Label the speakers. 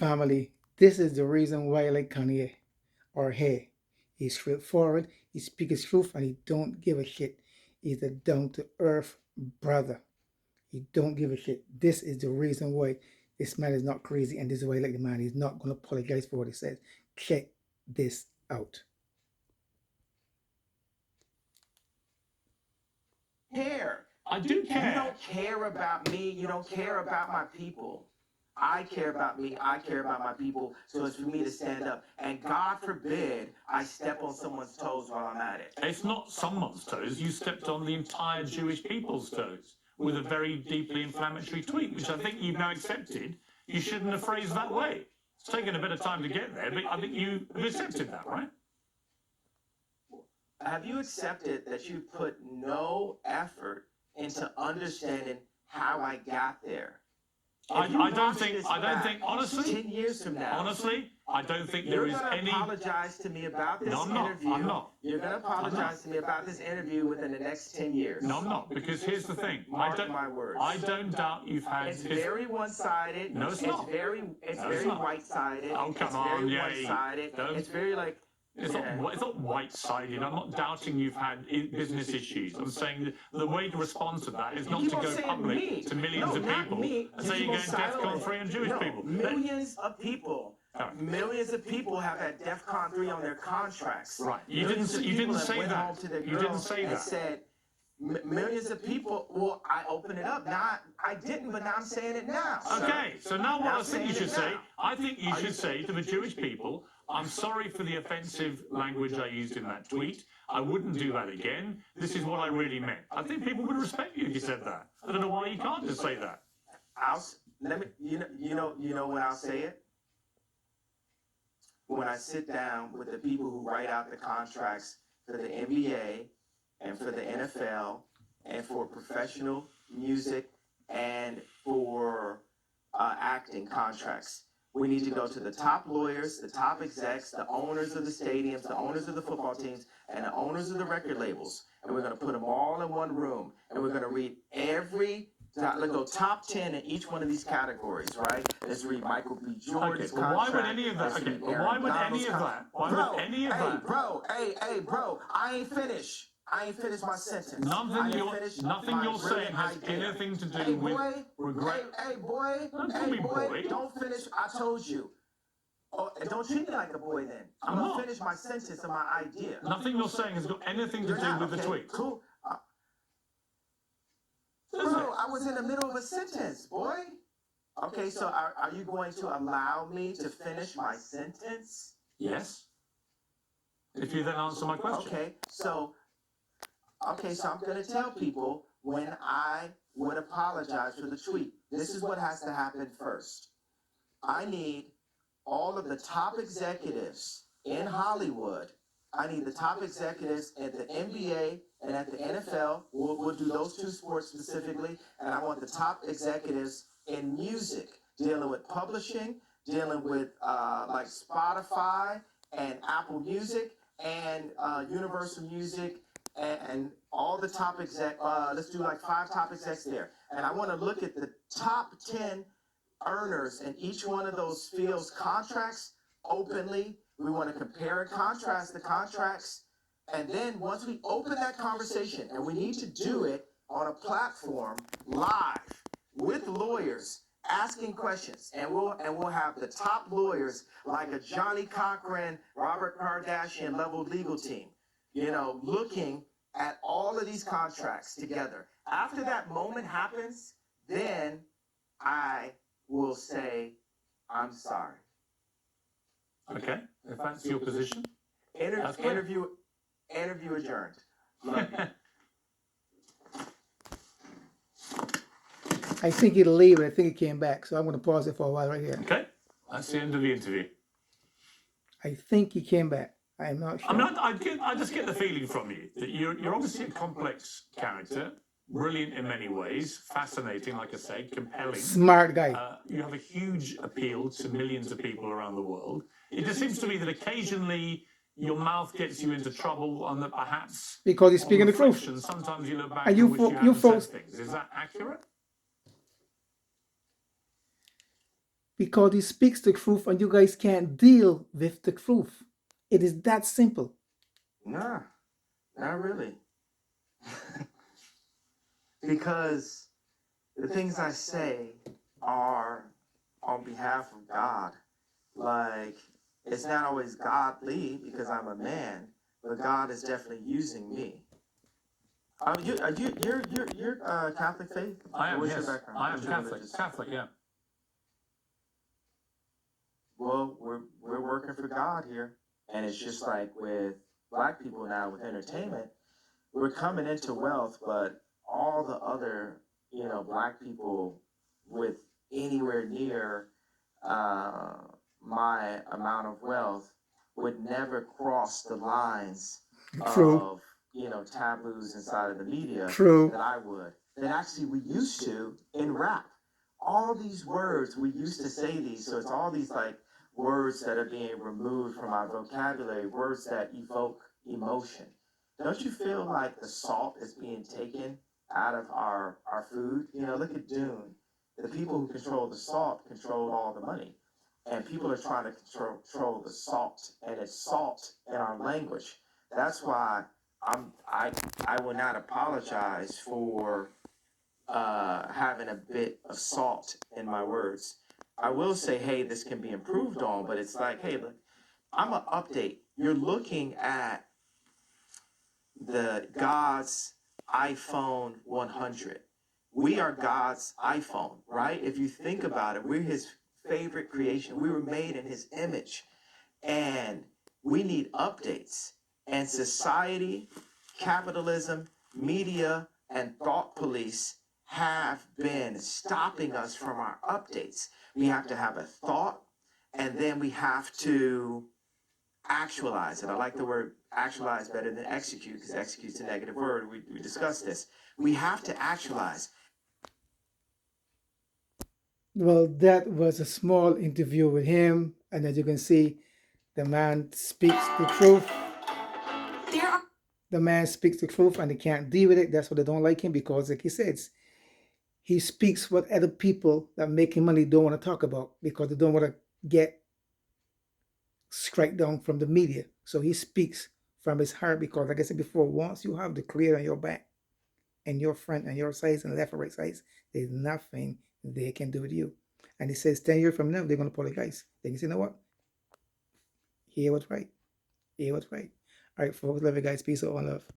Speaker 1: Family, this is the reason why I like Kanye or Hey. He's straightforward, he speaks his truth, and he don't give a shit. He's a down to earth brother. He don't give a shit. This is the reason why this man is not crazy, and this is why I like the man. He's not going to apologize for what he says. Check this out.
Speaker 2: Care.
Speaker 3: I do
Speaker 2: You
Speaker 3: care.
Speaker 2: don't care about me. You don't care about my people. I care about me. I care about my people. So it's for me to stand up. And God forbid I step on someone's toes while I'm at it.
Speaker 3: It's not someone's toes. You stepped on the entire Jewish people's toes with a very deeply inflammatory tweet, which I think you've now accepted. You shouldn't have phrased that way. It's taken a bit of time to get there, but I think you have accepted that, right?
Speaker 2: Have you accepted that you put no effort into understanding how I got there?
Speaker 3: I don't think, honestly,
Speaker 2: 10 years from now,
Speaker 3: honestly, I don't think
Speaker 2: you're
Speaker 3: there is
Speaker 2: going to
Speaker 3: any.
Speaker 2: apologize to me about this
Speaker 3: No, I'm not.
Speaker 2: interview.
Speaker 3: I'm not.
Speaker 2: You're going to apologize to me about this interview within the next 10 years.
Speaker 3: No, I'm not, because here's the thing.
Speaker 2: Mark my words.
Speaker 3: I don't doubt you've had.
Speaker 2: It's very one-sided.
Speaker 3: No, it's not.
Speaker 2: It's
Speaker 3: No,
Speaker 2: very
Speaker 3: it's not.
Speaker 2: white-sided.
Speaker 3: Oh, come
Speaker 2: it's
Speaker 3: on,
Speaker 2: very
Speaker 3: Yay.
Speaker 2: one-sided.
Speaker 3: Don't-
Speaker 2: It's very like.
Speaker 3: It's not white-sided. I'm not doubting you've had business issues. I'm saying the way to respond to that is not to go public to millions of people and say you're going DEFCON 3 on Jewish people.
Speaker 2: Millions of people. Millions of people have had DEFCON 3 on their contracts.
Speaker 3: Right. You
Speaker 2: Millions of
Speaker 3: didn't
Speaker 2: people
Speaker 3: say
Speaker 2: went
Speaker 3: that.
Speaker 2: home to their
Speaker 3: You didn't
Speaker 2: girls
Speaker 3: say
Speaker 2: and
Speaker 3: that.
Speaker 2: said, millions of people. Well, I opened it up. Now I didn't, but now I'm saying it now.
Speaker 3: Okay, so now what I think you should say,
Speaker 2: now.
Speaker 3: I think you should say to the Jewish people, I'm sorry for the offensive language I used in that tweet. I wouldn't do that again. This is what I really meant. I think people would respect you if you said that. I don't know why you can't just say that.
Speaker 2: You know when I'll say it? When I sit down with the people who write out the contracts for the NBA and for the NFL and for professional music and for acting contracts. We need to go to the top lawyers, the top execs, the owners of the stadiums, the owners of the football teams, and the owners of the record labels. And we're going to put them all in one room. And we're going to read let's go top 10 in each one of these categories, right? Let's read Michael B. Jordan's
Speaker 3: Okay, but why would
Speaker 2: contract.
Speaker 3: any of that?
Speaker 2: Let's
Speaker 3: Okay,
Speaker 2: read
Speaker 3: but
Speaker 2: Aaron
Speaker 3: why would
Speaker 2: Donald's
Speaker 3: any of that? Why
Speaker 2: Bro,
Speaker 3: would any of
Speaker 2: hey,
Speaker 3: that?
Speaker 2: bro, I ain't finished. I ain't finished my sentence.
Speaker 3: Nothing you're saying has anything to do with regret.
Speaker 2: Hey, boy.
Speaker 3: Don't call me boy.
Speaker 2: Don't finish. I told you. Oh, and don't treat me like a boy then. I'm
Speaker 3: I'm
Speaker 2: going
Speaker 3: not.
Speaker 2: to finish my sentence and my idea.
Speaker 3: Nothing you're saying has got anything to
Speaker 2: You're
Speaker 3: do
Speaker 2: not,
Speaker 3: with the
Speaker 2: okay,
Speaker 3: tweet.
Speaker 2: Cool.
Speaker 3: Does
Speaker 2: Bro,
Speaker 3: it?
Speaker 2: I was in the middle of a sentence, boy. Okay, so are you going to allow me to finish my sentence?
Speaker 3: Yes. If you then answer my question.
Speaker 2: Okay, so I'm going to tell people when I would apologize for the tweet. This is what has to happen first. I need all of the top executives in Hollywood. I need the top executives at the NBA and at the NFL. We'll do those two sports specifically. And I want the top executives in music, dealing with publishing, dealing with like Spotify and Apple Music and Universal Music and all the top let's do like 5 top execs there. And I want to look at the top 10 earners in each one of those fields' contracts openly. We want to compare and contrast the contracts. And then once we open that conversation, and we need to do it on a platform live with lawyers asking questions, and we'll have the top lawyers like a Johnny Cochran, Robert Kardashian level legal team, looking at all of these contracts together. After that moment happens, then I will say, I'm sorry.
Speaker 3: Okay, if that's your position. That's clear.
Speaker 2: Interview adjourned. Love you.
Speaker 1: I think he'll leave, but I think he came back. So I'm going to pause it for a while right here.
Speaker 3: Okay, that's the end of the interview.
Speaker 1: I think he came back. I'm not sure.
Speaker 3: I just get the feeling from you that you're obviously a complex character, brilliant in many ways, fascinating, like I say, compelling.
Speaker 1: Smart guy.
Speaker 3: You have a huge appeal to millions of people around the world. It just seems to me that occasionally your mouth gets you into trouble on the perhaps
Speaker 1: Because he's speaking the truth.
Speaker 3: reflection, sometimes you look back
Speaker 1: And
Speaker 3: and
Speaker 1: you
Speaker 3: wish
Speaker 1: fo-
Speaker 3: you
Speaker 1: you
Speaker 3: hadn't
Speaker 1: folks-
Speaker 3: said things. Is that accurate?
Speaker 1: because he speaks the truth and you guys can't deal with the truth. It is that simple.
Speaker 2: Nah, not really. Because the things I say are on behalf of God. Like, it's not always godly because I'm a man, but God is definitely using me. You're Catholic faith?
Speaker 3: I am,
Speaker 2: What's your
Speaker 3: yes.
Speaker 2: background?
Speaker 3: I am
Speaker 2: What's your
Speaker 3: Catholic.
Speaker 2: religious-
Speaker 3: Catholic, yeah.
Speaker 2: Well, we're working for God here, and it's just like with black people now with entertainment, we're coming into wealth, but all the other black people with anywhere near my amount of wealth would never cross the lines
Speaker 1: True.
Speaker 2: of taboos inside of the media
Speaker 1: True.
Speaker 2: that I would. That actually we used to in rap. All these words we used to say these, so it's all these like words that are being removed from our vocabulary, words that evoke emotion. Don't you feel like the salt is being taken out of our food? Look at Dune. The people who control the salt control all the money. And people are trying to control the salt, and it's salt in our language. That's why I will not apologize for having a bit of salt in my words. I will say, hey, this can be improved on, but it's like, hey, look, I'm an update. You're looking at the God's iPhone 100. We are God's iPhone, right? If you think about it, we're his favorite creation. We were made in his image, and we need updates. And society, capitalism, media, and thought police have been stopping us from our updates. We have to have a thought, and then we have to actualize it. I like the word actualize better than execute, because execute's a negative word. We discussed this. We have to actualize.
Speaker 1: Well, that was a small interview with him, and as you can see, the man speaks the truth. The man speaks the truth, and they can't deal with it. That's why they don't like him, because, like he says, he speaks what other people that making money don't want to talk about, because they don't want to get strike down from the media. So he speaks from his heart, because, like I said before, once you have the clear on your back and your front and your sides and left and right sides, there's nothing they can do with you. And he says 10 years from now, they're going to apologize. Then you say, you know what? Hear what's right. Hear what's right. All right, folks. Love you guys. Peace out. One love.